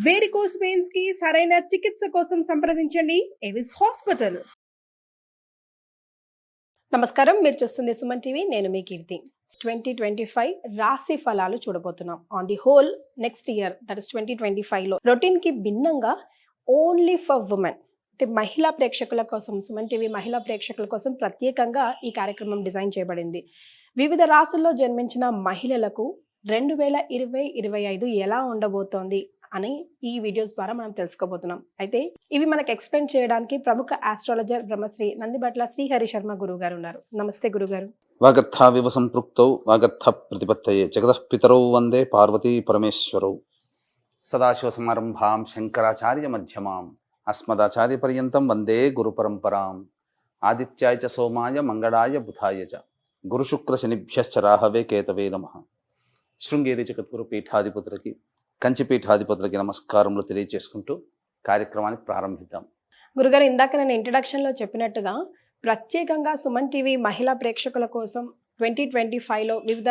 Varicose veins కి సరైన చికిత్స కోసం సంప్రదించండి ఎవిస్ హాస్పిటల్. నమస్కారం, మీరు చూస్తుంది సుమన్ టీవీ. నేను మీ కీర్తి. 2025 రాశి ఫలాలు చూడబోతున్నాం. On the whole next year, that is 2025లో రొటీన్ కి భిన్నంగా ఓన్లీ ఫర్ ఉమెన్ అంటే మహిళా ప్రేక్షకుల కోసం, సుమన్ టీవీ మహిళా ప్రేక్షకుల కోసం ప్రత్యేకంగా ఈ కార్యక్రమం డిజైన్ చేయబడింది. వివిధ రాశుల్లో జన్మించిన మహిళలకు 2020-25 ఎలా ఉండబోతోంది అని ఈ వీడియోస్ ద్వారా మనం తెలుసుకోబోతున్నాం. అయితే ఇవి మనకు ఎక్స్ప్లెయిన్ చేయడానికి ప్రముఖ ఆస్ట్రాలజర్ బ్రహ్మశ్రీ నందిబట్ల శ్రీహరి శర్మ గురువు గారు ఉన్నారు. నమస్తే గురుగారు. వాగర్థావివ సంపృక్తౌ వాగర్థ ప్రతిపత్తయే జగతః పితరౌ వందే పార్వతీ పరమేశ్వరౌ. సదాశివ సమారంభాం శంకరాచార్య మధ్యమాం అస్మదాచార్య పర్యంతం వందే గురు పరంపరాం. ఆదిత్యాయ చ సోమాయ మంగళాయ బుధాయ చ గురుశుక్ర శనిభ్యశ్చ రాహవే కేతవే నమః. శృంగేరి జగద్గురు పీఠాధిపతులకి, కంచి పీఠాధిపతులకి నమస్కారములు తెలియజేసుకుంటూ కార్యక్రమాన్ని ప్రారంభిద్దాం. గురుగారు, ఇందాక నేను ఇంట్రడక్షన్లో చెప్పినట్టుగా ప్రత్యేకంగా సుమన్ టీవీ మహిళా ప్రేక్షకుల కోసం 2025లో వివిధ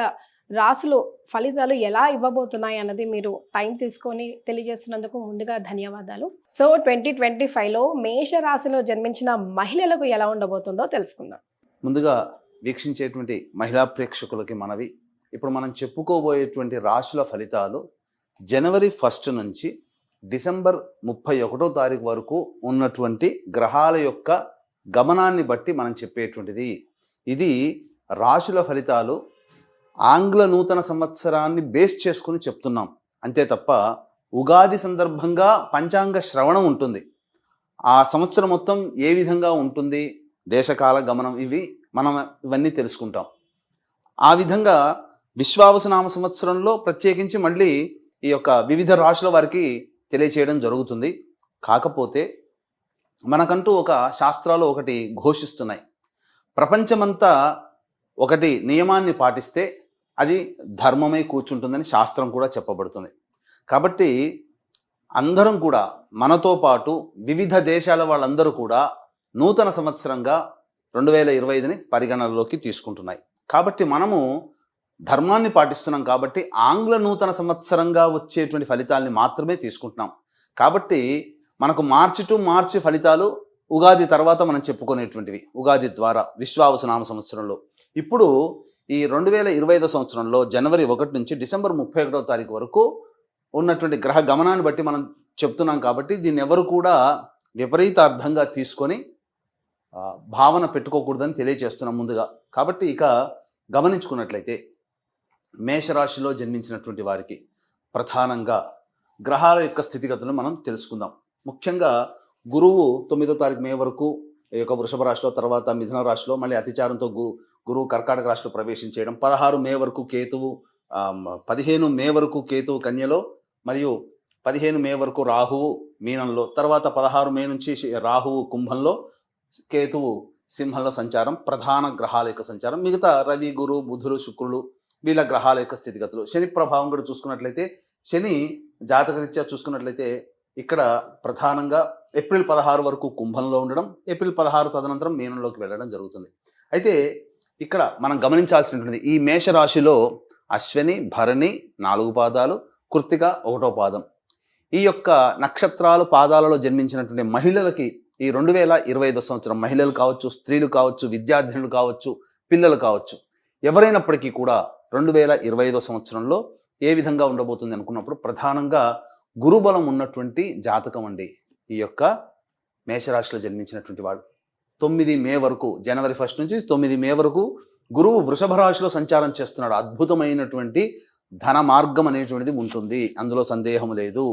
రాసులు ఫలితాలు ఎలా ఇవ్వబోతున్నాయి అన్నది మీరు టైం తీసుకొని తెలియజేస్తున్నందుకు ముందుగా ధన్యవాదాలు. సో 2025లో మేష రాశిలో జన్మించిన మహిళలకు ఎలా ఉండబోతుందో తెలుసుకుందాం. ముందుగా వీక్షించేటువంటి మహిళా ప్రేక్షకులకి మనవి, ఇప్పుడు మనం చెప్పుకోబోయేటువంటి రాశుల ఫలితాలు జనవరి 1 నుంచి డిసెంబర్ 31వ తారీఖు వరకు ఉన్నటువంటి గ్రహాల యొక్క గమనాన్ని బట్టి మనం చెప్పేటువంటిది. ఇది రాశుల ఫలితాలు ఆంగ్ల నూతన సంవత్సరాన్ని బేస్ చేసుకుని చెప్తున్నాం అంతే తప్ప, ఉగాది సందర్భంగా పంచాంగ శ్రవణం ఉంటుంది. ఆ సంవత్సరం మొత్తం ఏ విధంగా ఉంటుంది, దేశకాల గమనం, ఇవన్నీ తెలుసుకుంటాం. ఆ విధంగా విశ్వావసునామ సంవత్సరంలో ప్రత్యేకించి మళ్ళీ ఈ యొక్క వివిధ రాశుల వారికి తెలియచేయడం జరుగుతుంది. కాకపోతే మనకంటూ ఒక శాస్త్రాలు ఒకటి ఘోషిస్తున్నాయి. ప్రపంచమంతా ఒకటి నియమాన్ని పాటిస్తే అది ధర్మమై కూర్చుంటుందని శాస్త్రం కూడా చెప్పబడుతుంది. కాబట్టి అందరం కూడా, మనతో పాటు వివిధ దేశాల వాళ్ళందరూ కూడా నూతన సంవత్సరంగా 2025ని పరిగణనలోకి తీసుకుంటున్నాయి. కాబట్టి మనము ధర్మాన్ని పాటిస్తున్నాం కాబట్టి ఆంగ్ల నూతన సంవత్సరంగా వచ్చేటువంటి ఫలితాలని మాత్రమే తీసుకుంటున్నాం. కాబట్టి మనకు మార్చి టు మార్చి ఫలితాలు ఉగాది తర్వాత మనం చెప్పుకునేటువంటివి, ఉగాది ద్వారా విశ్వావసునామ సంవత్సరంలో. ఇప్పుడు ఈ 2025 సంవత్సరంలో జనవరి 1 నుంచి డిసెంబర్ 31వ తారీఖు వరకు ఉన్నటువంటి గ్రహ గమనాన్ని బట్టి మనం చెప్తున్నాం. కాబట్టి దీన్ని ఎవరు కూడా విపరీత అర్థంగా తీసుకొని భావన పెట్టుకోకూడదని తెలియజేస్తున్నాం ముందుగా. కాబట్టి ఇక గమనించుకున్నట్లయితే మేషరాశిలో జన్మించినటువంటి వారికి ప్రధానంగా గ్రహాల యొక్క స్థితిగతులను మనం తెలుసుకుందాం. ముఖ్యంగా గురువు 9వ తారీఖు మే వరకు ఈ యొక్క వృషభ రాశిలో, తర్వాత మిథున రాశిలో, మళ్ళీ అతిచారంతో గురువు కర్కాటక రాశిలో ప్రవేశించేయడం. 16 మే వరకు కేతువు, 15 మే వరకు కేతువు కన్యలో, మరియు 15 మే వరకు రాహువు మీనంలో, తర్వాత 16 మే నుంచి రాహువు కుంభంలో, కేతువు సింహంలో సంచారం. ప్రధాన గ్రహాల యొక్క సంచారం. మిగతా రవి, గురు, బుధులు, శుక్రులు వీళ్ళ గ్రహాల యొక్క స్థితిగతులు. శని ప్రభావం కూడా చూసుకున్నట్లయితే, శని జాతకరీత్యా చూసుకున్నట్లయితే ఇక్కడ ప్రధానంగా ఏప్రిల్ 16 వరకు కుంభంలో ఉండడం, ఏప్రిల్ 16 తదనంతరం మీనంలోకి వెళ్ళడం జరుగుతుంది. అయితే ఇక్కడ మనం గమనించాల్సినటువంటిది, ఈ మేషరాశిలో అశ్విని, భరణి 4 పాదాలు, కృత్తిక 1వ పాదం, ఈ యొక్క నక్షత్రాలు పాదాలలో జన్మించినటువంటి మహిళలకి ఈ 2025 సంవత్సరం, మహిళలు కావచ్చు, స్త్రీలు కావచ్చు, విద్యార్థినులు కావచ్చు, పిల్లలు కావచ్చు, ఎవరైనప్పటికీ కూడా 2025 సంవత్సరంలో ఏ విధంగా ఉండబోతుంది అనుకున్నప్పుడు ప్రధానంగా గురుబలం ఉన్నటువంటి జాతకం అండి ఈ యొక్క మేషరాశిలో జన్మించినటువంటి వాడు. 9 మే వరకు, జనవరి 1 నుంచి 9 మే వరకు గురువు వృషభ రాశిలో సంచారం చేస్తున్నాడు. అద్భుతమైనటువంటి ధన మార్గం అనేటువంటిది ఉంటుంది, అందులో సందేహం లేదు.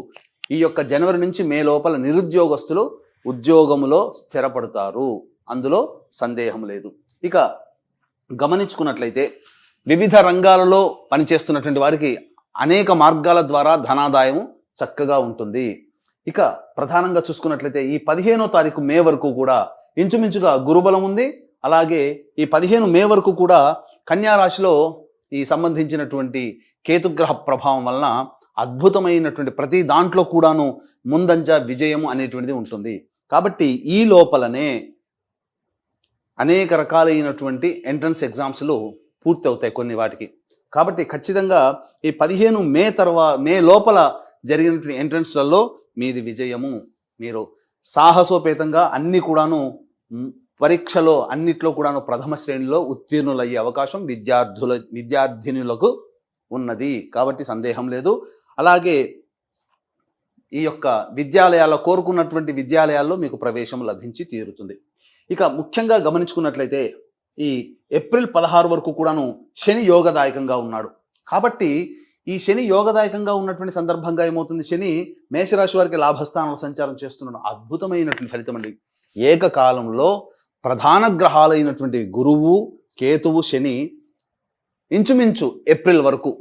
ఈ యొక్క జనవరి నుంచి మే లోపల నిరుద్యోగస్తులు ఉద్యోగములో స్థిరపడతారు, అందులో సందేహం లేదు. ఇక గమనించుకున్నట్లయితే వివిధ రంగాలలో పనిచేస్తున్నటువంటి వారికి అనేక మార్గాల ద్వారా ధనాదాయం చక్కగా ఉంటుంది. ఇక ప్రధానంగా చూసుకున్నట్లయితే ఈ 15వ తారీఖు మే వరకు కూడా ఇంచుమించుగా గురుబలం ఉంది. అలాగే ఈ 15 మే వరకు కూడా కన్యా రాశిలో ఈ సంబంధించినటువంటి కేతుగ్రహ ప్రభావం వలన అద్భుతమైనటువంటి ప్రతి దాంట్లో కూడాను ముందంజ విజయం అనేటువంటిది ఉంటుంది. కాబట్టి ఈ లోపలనే అనేక రకాలైనటువంటి ఎంట్రన్స్ ఎగ్జామ్స్లు పూర్తి అవుతాయి కొన్ని వాటికి. కాబట్టి ఖచ్చితంగా ఈ 15 మే లోపల జరిగినటువంటి ఎంట్రన్స్లలో మీది విజయము. మీరు సాహసోపేతంగా అన్ని కూడాను పరీక్షలో అన్నిట్లో కూడాను ప్రథమ శ్రేణిలో ఉత్తీర్ణులయ్యే అవకాశం విద్యార్థినులకు ఉన్నది. కాబట్టి సందేహం లేదు. అలాగే ఈ యొక్క విద్యాలయాల్లో కోరుకున్నటువంటి విద్యాలయాల్లో మీకు ప్రవేశం లభించి తీరుతుంది. ఇక ముఖ్యంగా గమనించుకున్నట్లయితే ఈ ఏప్రిల్ 16 వరకు కూడాను శని యోగదాయకంగా ఉన్నాడు. కాబట్టి ఈ శని యోగదాయకంగా ఉన్నటువంటి సందర్భంగా ఏమవుతుంది, శని మేషరాశి వారికి లాభస్థానంలో సంచారం చేస్తున్నాడు. అద్భుతమైనటువంటి ఫలితం అండి. ఏకకాలంలో ప్రధాన గ్రహాలైనటువంటి గురువు, కేతువు, శని ఇంచుమించు ఏప్రిల్ వరకు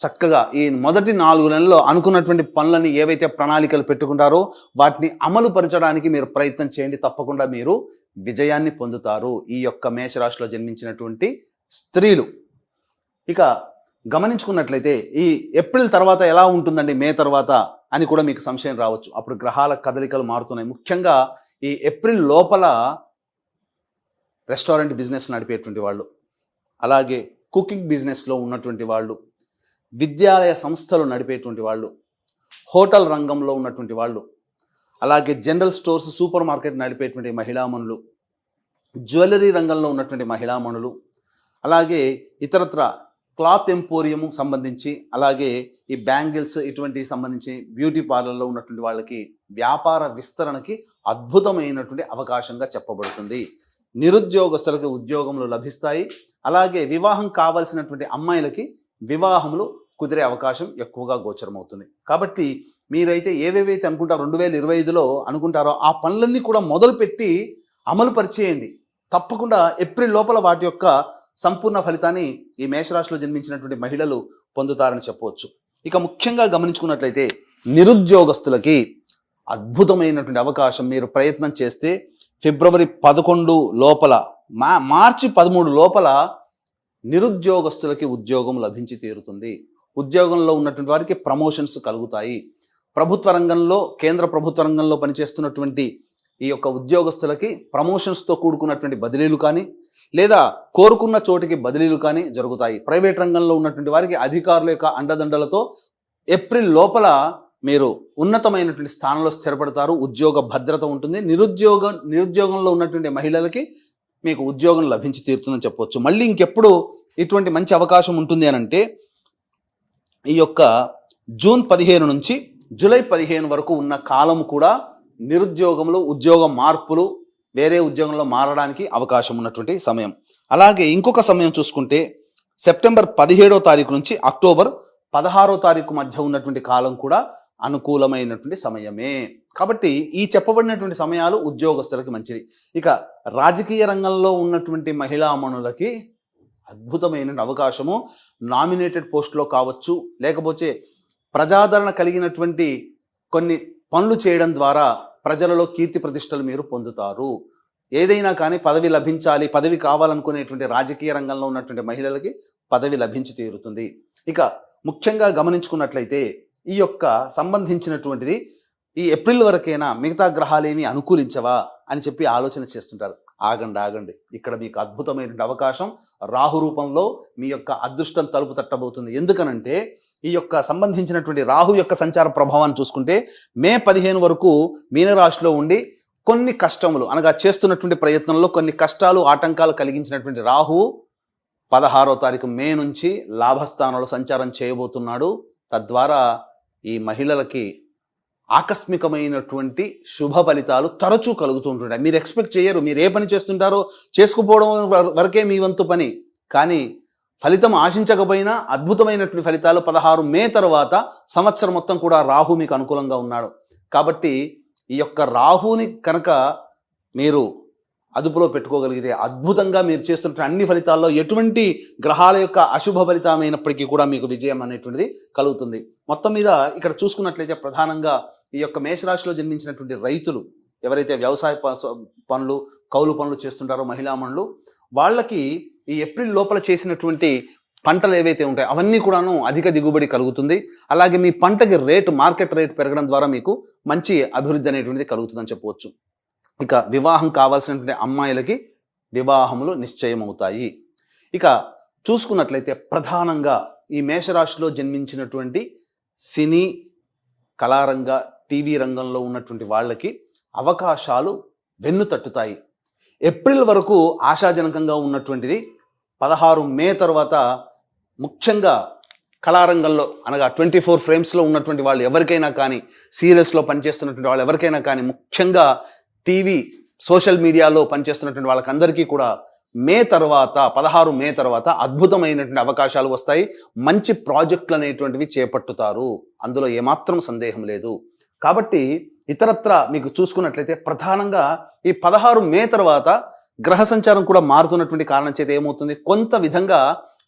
చక్కగా ఈ మొదటి 4 నెలల్లో అనుకున్నటువంటి పనులని ఏవైతే ప్రణాళికలు పెట్టుకుంటారో వాటిని అమలు పరచడానికి మీరు ప్రయత్నం చేయండి. తప్పకుండా మీరు విజయాన్ని పొందుతారు ఈ యొక్క మేషరాశిలో జన్మించినటువంటి స్త్రీలు. ఇక గమనించుకున్నట్లయితే ఈ ఏప్రిల్ తర్వాత ఎలా ఉంటుందండి, మే తర్వాత అని కూడా మీకు సంశయం రావచ్చు. అప్పుడు గ్రహాల కదలికలు మారుతున్నాయి. ముఖ్యంగా ఈ ఏప్రిల్ లోపల రెస్టారెంట్ బిజినెస్ నడిపేటువంటి వాళ్ళు, అలాగే కుకింగ్ బిజినెస్లో ఉన్నటువంటి వాళ్ళు, విద్యాలయ సంస్థలు నడిపేటువంటి వాళ్ళు, హోటల్ రంగంలో ఉన్నటువంటి వాళ్ళు, అలాగే జనరల్ స్టోర్స్, సూపర్ మార్కెట్ నడిపేటువంటి మహిళామణులు, జ్యువెలరీ రంగంలో ఉన్నటువంటి మహిళామణులు, అలాగే ఇతరత్ర క్లాత్ ఎంపోరియం సంబంధించి, అలాగే ఈ బ్యాంగిల్స్ ఇటువంటి సంబంధించి బ్యూటీ పార్లర్లో ఉన్నటువంటి వాళ్ళకి వ్యాపార విస్తరణకి అద్భుతమైనటువంటి అవకాశంగా చెప్పబడుతుంది. నిరుద్యోగస్తులకు ఉద్యోగములు లభిస్తాయి. అలాగే వివాహం కావాల్సినటువంటి అమ్మాయిలకి వివాహములు కుదిరే అవకాశం ఎక్కువగా గోచరమవుతుంది. కాబట్టి మీరైతే ఏవేవైతే అనుకుంటారో 2025లో అనుకుంటారో ఆ పనులన్నీ కూడా మొదలుపెట్టి అమలు పరిచేయండి. తప్పకుండా ఏప్రిల్ లోపల వాటి యొక్క సంపూర్ణ ఫలితాన్ని ఈ మేషరాశిలో జన్మించినటువంటి మహిళలు పొందుతారని చెప్పవచ్చు. ఇక ముఖ్యంగా గమనించుకున్నట్లయితే నిరుద్యోగస్తులకి అద్భుతమైనటువంటి అవకాశం. మీరు ప్రయత్నం చేస్తే ఫిబ్రవరి 11 లోపల, మార్చి 13 లోపల నిరుద్యోగస్తులకి ఉద్యోగం లభించి తీరుతుంది. ఉద్యోగంలో ఉన్నటువంటి వారికి ప్రమోషన్స్ కలుగుతాయి. ప్రభుత్వ రంగంలో, కేంద్ర ప్రభుత్వ రంగంలో పనిచేస్తున్నటువంటి ఈ యొక్క ఉద్యోగస్తులకి ప్రమోషన్స్తో కూడుకున్నటువంటి బదిలీలు కానీ, లేదా కోరుకున్న చోటికి బదిలీలు కానీ జరుగుతాయి. ప్రైవేట్ రంగంలో ఉన్నటువంటి వారికి అధికారుల యొక్క అండదండలతో ఏప్రిల్ లోపల మీరు ఉన్నతమైనటువంటి స్థానంలో స్థిరపడతారు. ఉద్యోగ భద్రత ఉంటుంది. నిరుద్యోగంలో ఉన్నటువంటి మహిళలకి మీకు ఉద్యోగం లభించి తీరుతుందని చెప్పవచ్చు. మళ్ళీ ఇంకెప్పుడు ఇటువంటి మంచి అవకాశం ఉంటుంది అని అంటే ఈ యొక్క జూన్ 15 నుంచి జూలై 15 వరకు ఉన్న కాలం కూడా నిరుద్యోగంలో ఉద్యోగ మార్పులు, వేరే ఉద్యోగంలో మారడానికి అవకాశం ఉన్నటువంటి సమయం. అలాగే ఇంకొక సమయం చూసుకుంటే సెప్టెంబర్ 17వ తారీఖు నుంచి అక్టోబర్ 16వ తారీఖు మధ్య ఉన్నటువంటి కాలం కూడా అనుకూలమైనటువంటి సమయమే. కాబట్టి ఈ చెప్పబడినటువంటి సమయాలు ఉద్యోగస్తులకి మంచిది. ఇక రాజకీయ రంగంలో ఉన్నటువంటి మహిళామణులకి అద్భుతమైన అవకాశము. నామినేటెడ్ పోస్టులో కావచ్చు, లేకపోతే ప్రజాదరణ కలిగినటువంటి కొన్ని పనులు చేయడం ద్వారా ప్రజలలో కీర్తి ప్రతిష్టలు మీరు పొందుతారు. ఏదైనా కానీ పదవి లభించాలి, పదవి కావాలనుకునేటువంటి రాజకీయ రంగంలో ఉన్నటువంటి మహిళలకి పదవి లభించి తీరుతుంది. ఇక ముఖ్యంగా గమనించుకున్నట్లయితే ఈ యొక్క సంబంధించినటువంటిది ఈ ఏప్రిల్ వరకైనా మిగతా గ్రహాలేమి అనుకూలించవా అని చెప్పి ఆలోచన చేస్తుంటారు. ఆగండి, ఇక్కడ మీకు అద్భుతమైన అవకాశం రాహు రూపంలో మీ యొక్క అదృష్టం తలుపు తట్టబోతుంది. ఎందుకనంటే ఈ యొక్క సంబంధించినటువంటి రాహు యొక్క సంచార ప్రభావాన్ని చూసుకుంటే మే 15 వరకు మీనరాశిలో ఉండి కొన్ని కష్టములు, అనగా చేస్తున్నటువంటి ప్రయత్నంలో కొన్ని కష్టాలు, ఆటంకాలు కలిగించినటువంటి రాహువు 16వ తారీఖు మే నుంచి లాభస్థానంలో సంచారం చేయబోతున్నాడు. తద్వారా ఈ మహిళలకి ఆకస్మికమైనటువంటి శుభ ఫలితాలు తరచూ కలుగుతూ ఉంటుంటాయి. మీరు ఎక్స్పెక్ట్ చేయరు. మీరు ఏ పని చేస్తుంటారో చేసుకుపోవడం వరకే మీ వంతు పని, కానీ ఫలితం ఆశించకపోయినా అద్భుతమైనటువంటి ఫలితాలు 16 మే తర్వాత సంవత్సరం మొత్తం కూడా రాహు మీకు అనుకూలంగా ఉన్నాడు. కాబట్టి ఈ యొక్క రాహుని కనుక మీరు అదుపులో పెట్టుకోగలిగితే అద్భుతంగా మీరు చేస్తున్న అన్ని ఫలితాల్లో ఎటువంటి గ్రహాల యొక్క అశుభ ఫలితమైనప్పటికీ కూడా మీకు విజయం అనేటువంటిది కలుగుతుంది. మొత్తం మీద ఇక్కడ చూసుకున్నట్లయితే ప్రధానంగా ఈ యొక్క మేషరాశిలో జన్మించినటువంటి రైతులు ఎవరైతే వ్యవసాయ పనులు, కౌలు పనులు చేస్తుంటారో మహిళామణులు, వాళ్ళకి ఈ ఏప్రిల్ లోపల చేసినటువంటి పంటలు ఏవైతే ఉంటాయో అవన్నీ కూడాను అధిక దిగుబడి కలుగుతుంది. అలాగే మీ పంటకి మార్కెట్ రేట్ పెరగడం ద్వారా మీకు మంచి అభివృద్ధి అనేటువంటిది కలుగుతుందని చెప్పవచ్చు. ఇక వివాహం కావాల్సినటువంటి అమ్మాయిలకి వివాహములు నిశ్చయమవుతాయి. ఇక చూసుకున్నట్లయితే ప్రధానంగా ఈ మేషరాశిలో జన్మించినటువంటి సినీ కళారంగ టీవీ రంగంలో ఉన్నటువంటి వాళ్ళకి అవకాశాలు వెన్ను తట్టుతాయి. ఏప్రిల్ వరకు ఆశాజనకంగా ఉన్నటువంటిది 16 మే తర్వాత ముఖ్యంగా కళారంగంలో అనగా 24 ఫ్రేమ్స్లో ఉన్నటువంటి వాళ్ళు ఎవరికైనా కానీ, సీరియల్స్లో పనిచేస్తున్నటువంటి వాళ్ళు ఎవరికైనా కానీ, ముఖ్యంగా టీవీ సోషల్ మీడియాలో పనిచేస్తున్నటువంటి వాళ్ళకందరికీ కూడా 16 మే తర్వాత అద్భుతమైనటువంటి అవకాశాలు వస్తాయి. మంచి ప్రాజెక్టులు అనేటువంటివి చేపట్టుతారు, అందులో ఏమాత్రం సందేహం లేదు. కాబట్టి ఇతరత్ర మీకు చూసుకున్నట్లయితే ప్రధానంగా ఈ 16 మే తర్వాత గ్రహ సంచారం కూడా మారుతున్నటువంటి కారణం చేత ఏమవుతుంది, కొంత విధంగా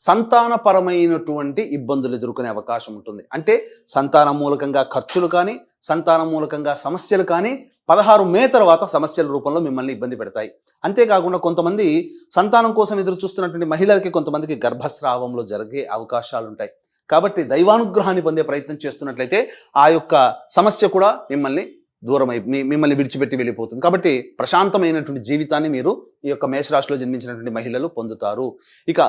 సంతానపరమైనటువంటి ఇబ్బందులు ఎదుర్కొనే అవకాశం ఉంటుంది. అంటే సంతానం మూలకంగా ఖర్చులు కానీ, సంతానం మూలకంగా సమస్యలు కానీ 16 మే తర్వాత సమస్యల రూపంలో మిమ్మల్ని ఇబ్బంది పెడతాయి. అంతేకాకుండా కొంతమంది సంతానం కోసం ఎదురు చూస్తున్నటువంటి మహిళలకి కొంతమందికి గర్భస్రావంలో జరిగే అవకాశాలు ఉంటాయి. కాబట్టి దైవానుగ్రహాన్ని పొందే ప్రయత్నం చేస్తున్నట్లయితే ఆ యొక్క సమస్య కూడా మిమ్మల్ని విడిచిపెట్టి వెళ్ళిపోతుంది. కాబట్టి ప్రశాంతమైనటువంటి జీవితాన్ని మీరు ఈ యొక్క మేషరాశిలో జన్మించినటువంటి మహిళలు పొందుతారు. ఇక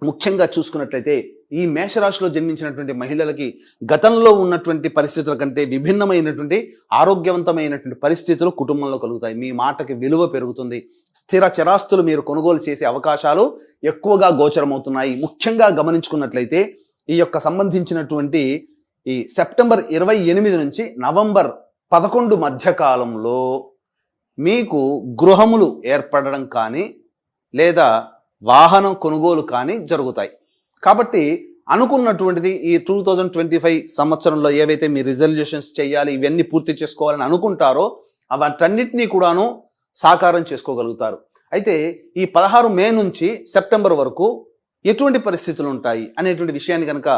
ముఖ్యంగా చూసుకున్నట్లయితే ఈ మేషరాశిలో జన్మించినటువంటి మహిళలకి గతంలో ఉన్నటువంటి పరిస్థితుల కంటే విభిన్నమైనటువంటి ఆరోగ్యవంతమైనటువంటి పరిస్థితులు కుటుంబంలో కలుగుతాయి. మీ మాటకి విలువ పెరుగుతుంది. స్థిర చరాస్తులు మీరు కొనుగోలు చేసే అవకాశాలు ఎక్కువగా గోచరమవుతున్నాయి. ముఖ్యంగా గమనించుకున్నట్లయితే ఈ యొక్క సంబంధించినటువంటి ఈ సెప్టెంబర్ 28 నుంచి నవంబర్ 11 మధ్య కాలంలో మీకు గృహములు ఏర్పడడం కానీ లేదా వాహనం కొనుగోలు కానీ జరుగుతాయి. కాబట్టి అనుకున్నటువంటిది ఈ 2025 సంవత్సరంలో ఏవైతే మీ రిజల్యూషన్స్ చేయాలి, ఇవన్నీ పూర్తి చేసుకోవాలని అనుకుంటారో అవన్నిటినీ కూడాను సాకారం చేసుకోగలుగుతారు. అయితే ఈ 16 మే నుంచి సెప్టెంబర్ వరకు ఎటువంటి పరిస్థితులు ఉంటాయి అనేటువంటి విషయాన్ని కనుక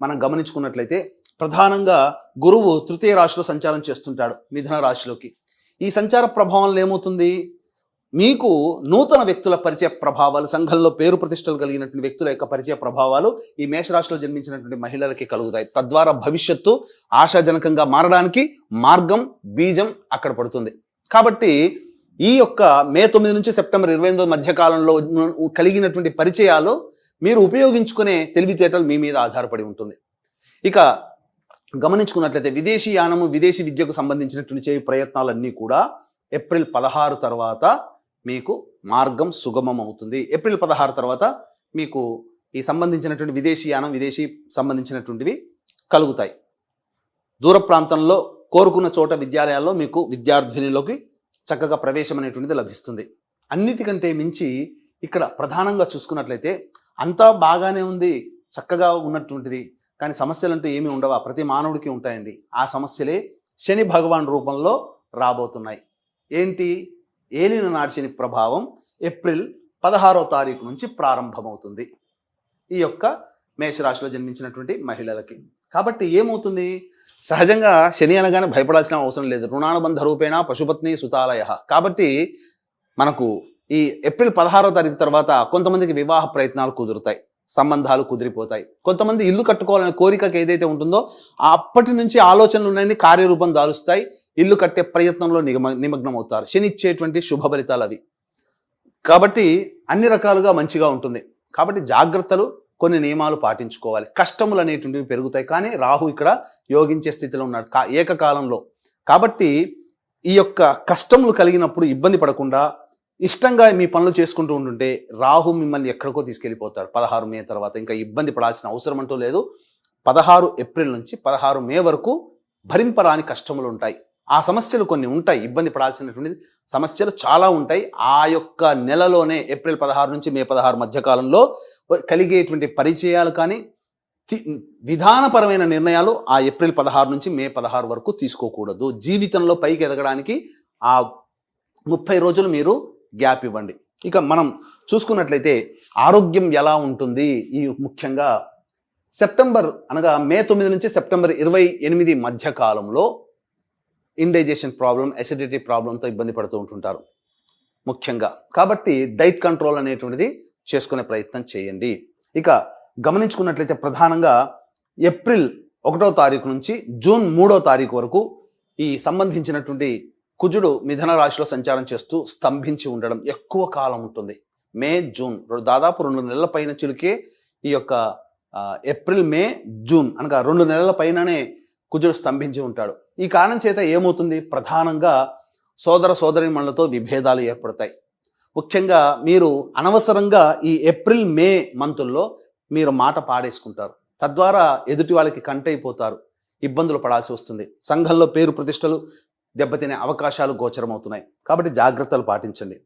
మనం గమనించుకున్నట్లయితే ప్రధానంగా గురువు తృతీయ రాశిలో సంచారం చేస్తుంటాడు, మిథున రాశిలోకి. ఈ సంచార ప్రభావంలో ఏమవుతుంది, మీకు నూతన వ్యక్తుల పరిచయ ప్రభావాలు, సంఘంలో పేరు ప్రతిష్టలు కలిగినటువంటి వ్యక్తుల యొక్క పరిచయ ప్రభావాలు ఈ మేషరాశిలో జన్మించినటువంటి మహిళలకి కలుగుతాయి. తద్వారా భవిష్యత్తు ఆశాజనకంగా మారడానికి మార్గం, బీజం అక్కడ పడుతుంది. కాబట్టి ఈ యొక్క మే 9 నుంచి సెప్టెంబర్ 28 మధ్య కాలంలో కలిగినటువంటి పరిచయాలు మీరు ఉపయోగించుకునే తెలివితేటలు మీ మీద ఆధారపడి ఉంటుంది. ఇక గమనించుకున్నట్లయితే విదేశీ యానము, విదేశీ విద్యకు సంబంధించినటువంటి చేయ ప్రయత్నాలన్నీ కూడా ఏప్రిల్ 16 తర్వాత మీకు మార్గం సుగమం అవుతుంది. ఏప్రిల్ 16 తర్వాత మీకు ఈ సంబంధించినటువంటి విదేశీ యానం, విదేశీ సంబంధించినటువంటివి కలుగుతాయి. దూర ప్రాంతంలో కోరుకున్న చోట విద్యాలయాల్లో మీకు విద్యార్థినిలోకి చక్కగా ప్రవేశం అనేటువంటిది లభిస్తుంది. అన్నిటికంటే మించి ఇక్కడ ప్రధానంగా చూసుకున్నట్లయితే అంతా బాగానే ఉంది, చక్కగా ఉన్నటువంటిది, కానీ సమస్యలు అంటూ ఏమీ ఉండవా? ప్రతి మానవుడికి ఉంటాయండి. ఆ సమస్యలే శని భగవాన్ రూపంలో రాబోతున్నాయి. ఏంటి? ఏలిన నాటి శని ప్రభావం ఏప్రిల్ 16వ తారీఖు నుంచి ప్రారంభమవుతుంది ఈ యొక్క మేషరాశిలో జన్మించినటువంటి మహిళలకి. కాబట్టి ఏమవుతుంది, సహజంగా శని అనగానే భయపడాల్సిన అవసరం లేదు. రుణానుబంధ రూపేణ పశుపత్ని సుతాలయ. కాబట్టి మనకు ఈ ఏప్రిల్ 16వ తారీఖు తర్వాత కొంతమందికి వివాహ ప్రయత్నాలు కుదురుతాయి, సంబంధాలు కుదిరిపోతాయి. కొంతమంది ఇల్లు కట్టుకోవాలనే కోరికకి ఏదైతే ఉంటుందో అప్పటి నుంచి ఆలోచనలు ఉన్నాయని కార్యరూపం దాలుస్తాయి. ఇల్లు కట్టే ప్రయత్నంలో నిమగ్నం అవుతారు. శని ఇచ్చేటువంటి శుభ ఫలితాలు అవి. కాబట్టి అన్ని రకాలుగా మంచిగా ఉంటుంది. కాబట్టి జాగ్రత్తలు, కొన్ని నియమాలు పాటించుకోవాలి. కష్టములు అనేటువంటివి పెరుగుతాయి, కానీ రాహు ఇక్కడ యోగించే స్థితిలో ఉన్నాడు ఏకకాలంలో. కాబట్టి ఈ యొక్క కష్టములు కలిగినప్పుడు ఇబ్బంది పడకుండా ఇష్టంగా మీ పనులు చేసుకుంటూ ఉంటుంటే రాహు మిమ్మల్ని ఎక్కడికో తీసుకెళ్ళిపోతాడు 16 మే తర్వాత. ఇంకా ఇబ్బంది పడాల్సిన అవసరం అంటూ లేదు. 16 ఏప్రిల్ నుంచి 16 మే వరకు భరింపరాని కష్టములు ఉంటాయి. ఆ సమస్యలు కొన్ని ఉంటాయి, ఇబ్బంది పడాల్సినటువంటి సమస్యలు చాలా ఉంటాయి. ఆ యొక్క నెలలోనే ఏప్రిల్ 16 నుంచి మే 16 మధ్య కాలంలో కలిగేటువంటి పరిచయాలు కానీ విధానపరమైన నిర్ణయాలు ఆ ఏప్రిల్ 16 నుంచి మే 16 వరకు తీసుకోకూడదు. జీవితంలో పైకి ఎదగడానికి ఆ 30 రోజులు మీరు గ్యాప్ ఇవ్వండి. ఇక మనం చూసుకున్నట్లయితే ఆరోగ్యం ఎలా ఉంటుంది, ఈ ముఖ్యంగా సెప్టెంబర్ అనగా మే 9 నుంచి సెప్టెంబర్ 28 మధ్య కాలంలో ఇండైజెషన్ ప్రాబ్లం, అసిడిటీ ప్రాబ్లంతో ఇబ్బంది పడుతూ ఉంటుంటారు ముఖ్యంగా. కాబట్టి డైట్ కంట్రోల్ అనేటువంటిది చేసుకునే ప్రయత్నం చేయండి. ఇక గమనించుకున్నట్లయితే ప్రధానంగా ఏప్రిల్ 1వ తారీఖు నుంచి జూన్ 3వ తారీఖు వరకు ఈ సంబంధించినటువంటి కుజుడు మిథున రాశిలో సంచారం చేస్తూ స్తంభించి ఉండడం ఎక్కువ కాలం ఉంటుంది. మే, జూన్ దాదాపు 2 నెలల పైన చిలికే ఈ యొక్క ఏప్రిల్ మే జూన్ అనగా 2 నెలల పైననే కుజుడు స్తంభించి ఉంటాడు. ఈ కారణం చేత ఏమవుతుంది, ప్రధానంగా సోదర సోదరీమణులతో విభేదాలు ఏర్పడతాయి. ముఖ్యంగా మీరు అనవసరంగా ఈ ఏప్రిల్ మే మంతుల్లో మీరు మాట పాడేసుకుంటారు. తద్వారా ఎదుటి వాళ్ళకి కంటైపోతారు, ఇబ్బందులు పడాల్సి వస్తుంది. సంఘంలో పేరు ప్రతిష్టలు దెబ్బతినే అవకాశాలు గోచరమవుతున్నాయి. కాబట్టి జాగ్రత్తలు పాటించండి.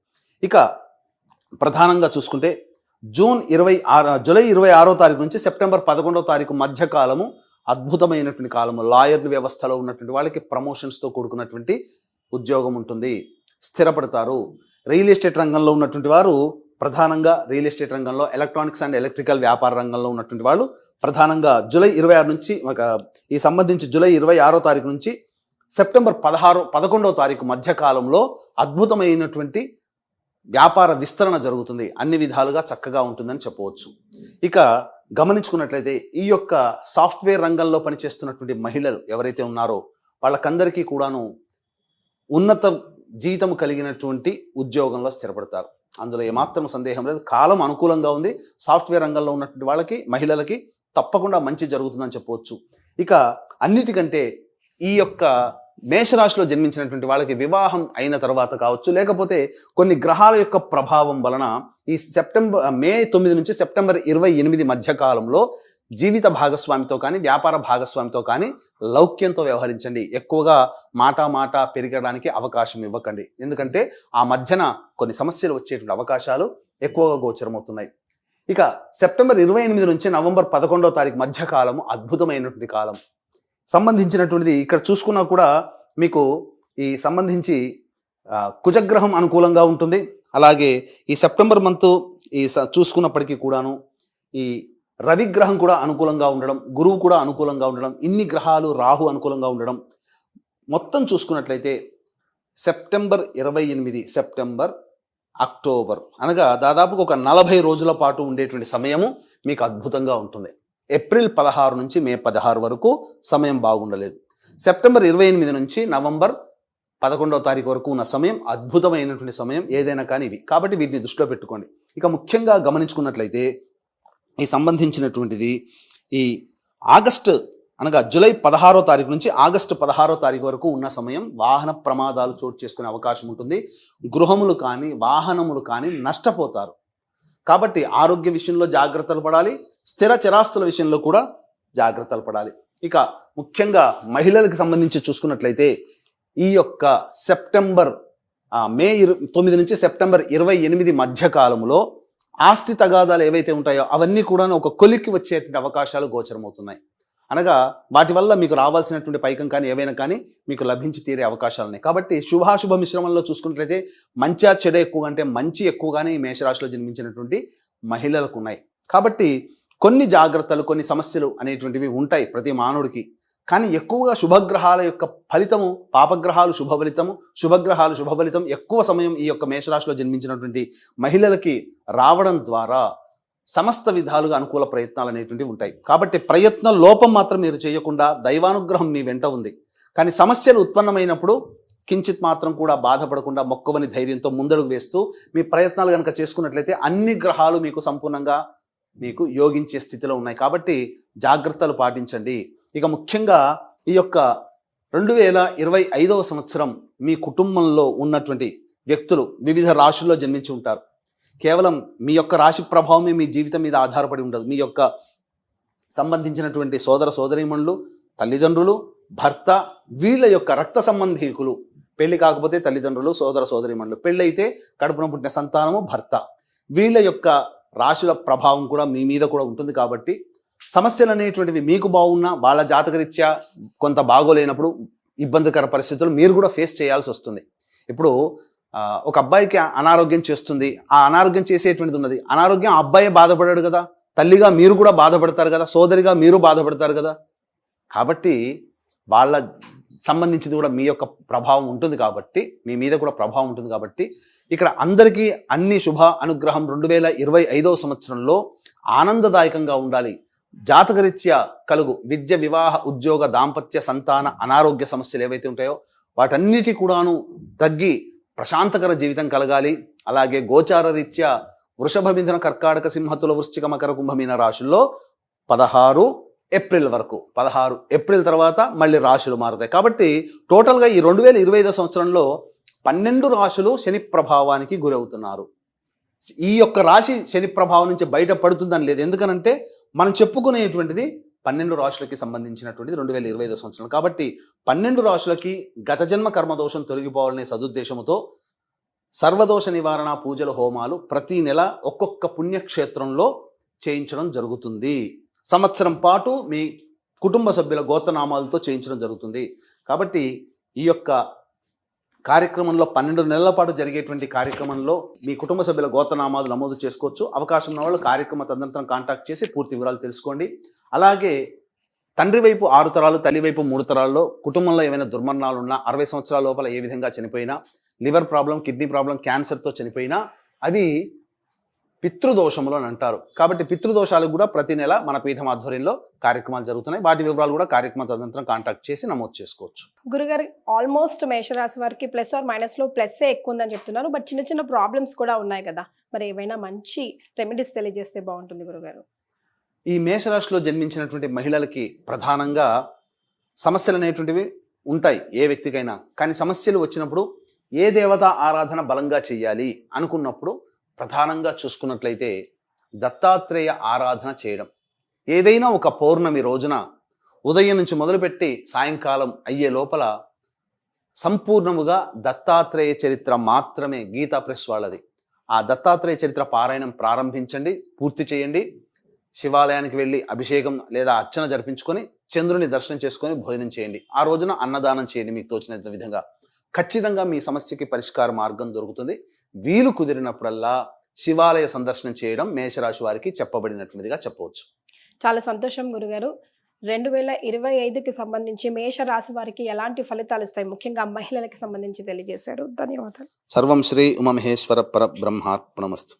ఇక ప్రధానంగా చూసుకుంటే జూలై 26వ తారీఖు నుంచి సెప్టెంబర్ 11వ తారీఖు మధ్య కాలము అద్భుతమైనటువంటి కాలము. లాయర్ల వ్యవస్థలో ఉన్నటువంటి వాళ్ళకి ప్రమోషన్స్తో కూడుకున్నటువంటి ఉద్యోగం ఉంటుంది, స్థిరపడతారు. రియల్ ఎస్టేట్ రంగంలో ఉన్నటువంటి వారు ప్రధానంగా రియల్ ఎస్టేట్ రంగంలో, ఎలక్ట్రానిక్స్ అండ్ ఎలక్ట్రికల్ వ్యాపార రంగంలో ఉన్నటువంటి వాళ్ళు ప్రధానంగా జూలై 26 నుంచి ఈ సంబంధించి జూలై 26వ తారీఖు నుంచి సెప్టెంబర్ 11వ తారీఖు మధ్య కాలంలో అద్భుతమైనటువంటి వ్యాపార విస్తరణ జరుగుతుంది. అన్ని విధాలుగా చక్కగా ఉంటుందని చెప్పవచ్చు. ఇక గమనించుకున్నట్లయితే ఈ యొక్క సాఫ్ట్వేర్ రంగంలో పనిచేస్తున్నటువంటి మహిళలు ఎవరైతే ఉన్నారో వాళ్ళకందరికీ కూడాను ఉన్నత జీతం కలిగినటువంటి ఉద్యోగంలో స్థిరపడతారు. అందులో ఏమాత్రం సందేహం లేదు. కాలం అనుకూలంగా ఉంది. సాఫ్ట్వేర్ రంగంలో ఉన్నటువంటి వాళ్ళకి, మహిళలకి తప్పకుండా మంచి జరుగుతుందని చెప్పవచ్చు. ఇక అన్నిటికంటే ఈ యొక్క మేషరాశిలో జన్మించినటువంటి వాళ్ళకి వివాహం అయిన తర్వాత కావచ్చు, లేకపోతే కొన్ని గ్రహాల యొక్క ప్రభావం వలన ఈ మే 9 నుంచి సెప్టెంబర్ 28 మధ్య కాలంలో జీవిత భాగస్వామితో కానీ, వ్యాపార భాగస్వామితో కానీ లౌక్యంతో వ్యవహరించండి. ఎక్కువగా మాట పెరగడానికి అవకాశం ఇవ్వకండి. ఎందుకంటే ఆ మధ్యన కొన్ని సమస్యలు వచ్చేటువంటి అవకాశాలు ఎక్కువగా గోచరమవుతున్నాయి. ఇక సెప్టెంబర్ 28 నుంచి నవంబర్ 11వ తారీఖు మధ్య కాలము అద్భుతమైనటువంటి కాలం. సంబంధించినటువంటిది ఇక్కడ చూసుకున్నా కూడా మీకు ఈ సంబంధించి కుజగ్రహం అనుకూలంగా ఉంటుంది. అలాగే ఈ సెప్టెంబర్ మంత్ చూసుకున్నప్పటికీ కూడాను ఈ రవిగ్రహం కూడా అనుకూలంగా ఉండడం, గురువు కూడా అనుకూలంగా ఉండడం, ఇన్ని గ్రహాలు, రాహు అనుకూలంగా ఉండడం, మొత్తం చూసుకున్నట్లయితే సెప్టెంబర్ 28, సెప్టెంబర్, అక్టోబర్ అనగా దాదాపుగా ఒక 40 రోజుల పాటు ఉండేటువంటి సమయము మీకు అద్భుతంగా ఉంటుంది. ఏప్రిల్ 16 నుంచి మే 16 వరకు సమయం బాగుండలేదు. సెప్టెంబర్ 28 నుంచి నవంబర్ 11వ తారీఖు వరకు ఉన్న సమయం అద్భుతమైనటువంటి సమయం ఏదైనా కానీ ఇవి. కాబట్టి వీటిని దృష్టిలో పెట్టుకోండి. ఇక ముఖ్యంగా గమనించుకున్నట్లయితే ఈ సంబంధించినటువంటిది ఈ ఆగస్టు అనగా జూలై 16వ తారీఖు నుంచి ఆగస్టు 16వ తారీఖు వరకు ఉన్న సమయం వాహన ప్రమాదాలు చోటు చేసుకునే అవకాశం ఉంటుంది. గృహములు కానీ, వాహనములు కానీ నష్టపోతారు. కాబట్టి ఆరోగ్య విషయంలో జాగ్రత్తలు పడాలి, స్థిర చరాస్తుల విషయంలో కూడా జాగ్రత్తలు పడాలి. ఇక ముఖ్యంగా మహిళలకు సంబంధించి చూసుకున్నట్లయితే ఈ యొక్క మే 9 నుంచి సెప్టెంబర్ 28 మధ్య కాలంలో ఆస్తి తగాదాలు ఏవైతే ఉంటాయో అవన్నీ కూడా ఒక కొలిక్కి వచ్చేటువంటి అవకాశాలు గోచరమవుతున్నాయి. అనగా వాటి వల్ల మీకు రావాల్సినటువంటి పైకం కానీ ఏవైనా కానీ మీకు లభించి తీరే అవకాశాలు ఉన్నాయి. కాబట్టి శుభాశుభ మిశ్రమంలో చూసుకున్నట్లయితే మంచి చెడు ఎక్కువ అంటే మంచి ఎక్కువగానే ఈ మేషరాశిలో జన్మించినటువంటి మహిళలకు ఉన్నాయి. కాబట్టి కొన్ని జాగ్రత్తలు, కొన్ని సమస్యలు అనేటువంటివి ఉంటాయి ప్రతి మానవుడికి. కానీ ఎక్కువగా శుభగ్రహాల యొక్క ఫలితము, పాపగ్రహాలు శుభ ఫలితము, శుభగ్రహాలు శుభ ఫలితం ఎక్కువ సమయం ఈ యొక్క మేషరాశిలో జన్మించినటువంటి మహిళలకి రావడం ద్వారా సమస్త విధాలుగా అనుకూల ప్రయత్నాలు అనేటువంటివి ఉంటాయి. కాబట్టి ప్రయత్న లోపం మాత్రం మీరు చేయకుండా దైవానుగ్రహం మీ వెంట ఉంది. కానీ సమస్యలు ఉత్పన్నమైనప్పుడు కించిత్ మాత్రం కూడా బాధపడకుండా మొక్కవని ధైర్యంతో ముందడుగు వేస్తూ మీ ప్రయత్నాలు కనుక చేసుకున్నట్లయితే అన్ని గ్రహాలు మీకు సంపూర్ణంగా మీకు యోగించే స్థితిలో ఉన్నాయి. కాబట్టి జాగ్రత్తలు పాటించండి. ఇక ముఖ్యంగా ఈ యొక్క 2025వ సంవత్సరం మీ కుటుంబంలో ఉన్నటువంటి వ్యక్తులు వివిధ రాశుల్లో జన్మించి ఉంటారు. కేవలం మీ యొక్క రాశి ప్రభావమే మీ జీవితం మీద ఆధారపడి ఉండదు. మీ యొక్క సంబంధించినటువంటి సోదర సోదరీమణులు, తల్లిదండ్రులు, భర్త, వీళ్ళ యొక్క రక్త సంబంధీకులు, పెళ్లి కాకపోతే తల్లిదండ్రులు, సోదర సోదరీమణులు, పెళ్ళైతే కడుపున పుట్టిన సంతానము, భర్త, వీళ్ళ యొక్క రాశుల ప్రభావం కూడా మీ మీద కూడా ఉంటుంది. కాబట్టి సమస్యలు అనేటువంటివి మీకు బాగున్నా వాళ్ళ జాతకరీత్యా కొంత బాగోలేనప్పుడు ఇబ్బందికర పరిస్థితులు మీరు కూడా ఫేస్ చేయాల్సి వస్తుంది. ఇప్పుడు ఒక అబ్బాయికి అనారోగ్యం చేస్తుంది, ఆ అనారోగ్యం చేసేటువంటిది ఉన్నది. అనారోగ్యం అబ్బాయే బాధపడాడు కదా, తల్లిగా మీరు కూడా బాధపడతారు కదా, సోదరిగా మీరు బాధపడతారు కదా. కాబట్టి వాళ్ళ సంబంధించింది కూడా మీ యొక్క ప్రభావం ఉంటుంది. కాబట్టి మీ మీద కూడా ప్రభావం ఉంటుంది. కాబట్టి ఇక్కడ అందరికీ అన్ని శుభ అనుగ్రహం 2025వ సంవత్సరంలో ఆనందదాయకంగా ఉండాలి. జాతకరీత్యా కలుగు విద్య, వివాహ, ఉద్యోగ, దాంపత్య, సంతాన, అనారోగ్య సమస్యలు ఏవైతే ఉంటాయో వాటన్నిటి కూడాను తగ్గి ప్రశాంతకర జీవితం కలగాలి. అలాగే గోచార రీత్యా వృషభ, మిథున, కర్కాటక, సింహ, తుల, వృశ్చిక, మకర, కుంభమీన రాశుల్లో 16 ఏప్రిల్ వరకు. 16 ఏప్రిల్ తర్వాత మళ్ళీ రాశులు మారుతాయి. కాబట్టి టోటల్గా ఈ 2025 సంవత్సరంలో 12 రాశులు శని ప్రభావానికి గురవుతున్నారు. ఈ యొక్క రాశి శని ప్రభావం నుంచి బయటపడుతుందని లేదు. ఎందుకనంటే మనం చెప్పుకునేటువంటిది 12 రాశులకి సంబంధించినటువంటిది 2025 సంవత్సరం. కాబట్టి 12 రాశులకి గత జన్మ కర్మదోషం తొలగిపోవాలనే సదుద్దేశంతో సర్వదోష నివారణ పూజలు, హోమాలు ప్రతి నెల ఒక్కొక్క పుణ్యక్షేత్రంలో చేయించడం జరుగుతుంది. సంవత్సరం పాటు మీ కుటుంబ సభ్యుల గోత్రనామాలతో చేయించడం జరుగుతుంది. కాబట్టి ఈ యొక్క కార్యక్రమంలో 12 నెలల పాటు జరిగేటువంటి కార్యక్రమంలో మీ కుటుంబ సభ్యుల గోత్రనామాలు నమోదు చేసుకోవచ్చు. అవకాశం ఉన్న వాళ్ళు కార్యక్రమ తదనంతరం కాంటాక్ట్ చేసి పూర్తి వివరాలు తెలుసుకోండి. అలాగే తండ్రి వైపు 6 తరాలు, తల్లి వైపు 3 తరాల్లో కుటుంబంలో ఏమైనా దుర్మరణాలు ఉన్నా, 60 సంవత్సరాల లోపల ఏ విధంగా చనిపోయినా, లివర్ ప్రాబ్లం, కిడ్నీ ప్రాబ్లం, క్యాన్సర్తో చనిపోయినా అవి పితృదోషములు అని అంటారు. కాబట్టి పితృదోషాలకు కూడా ప్రతి నెల మన పీఠం ఆధ్వర్యంలో కార్యక్రమాలు జరుగుతున్నాయి. వాటి వివరాలు కూడా కార్యక్రమ తదనంతరం కాంటాక్ట్ చేసి నమోదు చేసుకోవచ్చు. గురుగారు, ఆల్మోస్ట్ మేషరాశి వారికి ప్లస్ ఆర్ మైనస్ లో ప్లస్సే ఎక్కువ ఉందని చెప్తున్నారు. బట్ చిన్న చిన్న ప్రాబ్లమ్స్ కూడా ఉన్నాయి కదా, మరి ఏమైనా మంచి రెమెడీస్ తెలియజేస్తే బాగుంటుంది గురుగారు. ఈ మేషరాశిలో జన్మించినటువంటి మహిళలకి ప్రధానంగా సమస్యలు అనేటువంటివి ఉంటాయి ఏ వ్యక్తికైనా. కానీ సమస్యలు వచ్చినప్పుడు ఏ దేవత ఆరాధన బలంగా చేయాలి అనుకున్నప్పుడు ప్రధానంగా చూసుకున్నట్లయితే దత్తాత్రేయ ఆరాధన చేయడం. ఏదైనా ఒక పౌర్ణమి రోజున ఉదయం నుంచి మొదలుపెట్టి సాయంకాలం అయ్యే లోపల సంపూర్ణముగా దత్తాత్రేయ చరిత్ర మాత్రమే గీతా ప్రెస్ వాళ్ళది. ఆ దత్తాత్రేయ చరిత్ర పారాయణం ప్రారంభించండి, పూర్తి చేయండి. శివాలయానికి వెళ్ళి అభిషేకం లేదా అర్చన జరిపించుకొని చంద్రుని దర్శనం చేసుకొని భోజనం చేయండి. ఆ రోజున అన్నదానం చేయండి. మీకు తోచినంత విధంగా ఖచ్చితంగా మీ సమస్యకి పరిష్కార మార్గం దొరుకుతుంది. వీలు కుదిరినప్పుడల్లా శివాలయ సందర్శనం చేయడం మేషరాశి వారికి చెప్పబడినటువంటిదిగా చెప్పవచ్చు. చాలా సంతోషం గురుగారు. 2025కి సంబంధించి మేషరాశి వారికి ఎలాంటి ఫలితాలు ఇస్తాయి, ముఖ్యంగా మహిళలకు సంబంధించి తెలియజేశారు. ధన్యవాదాలు. సర్వం శ్రీ ఉమామహేశ్వర పరబ్రహ్మార్పణమస్తు.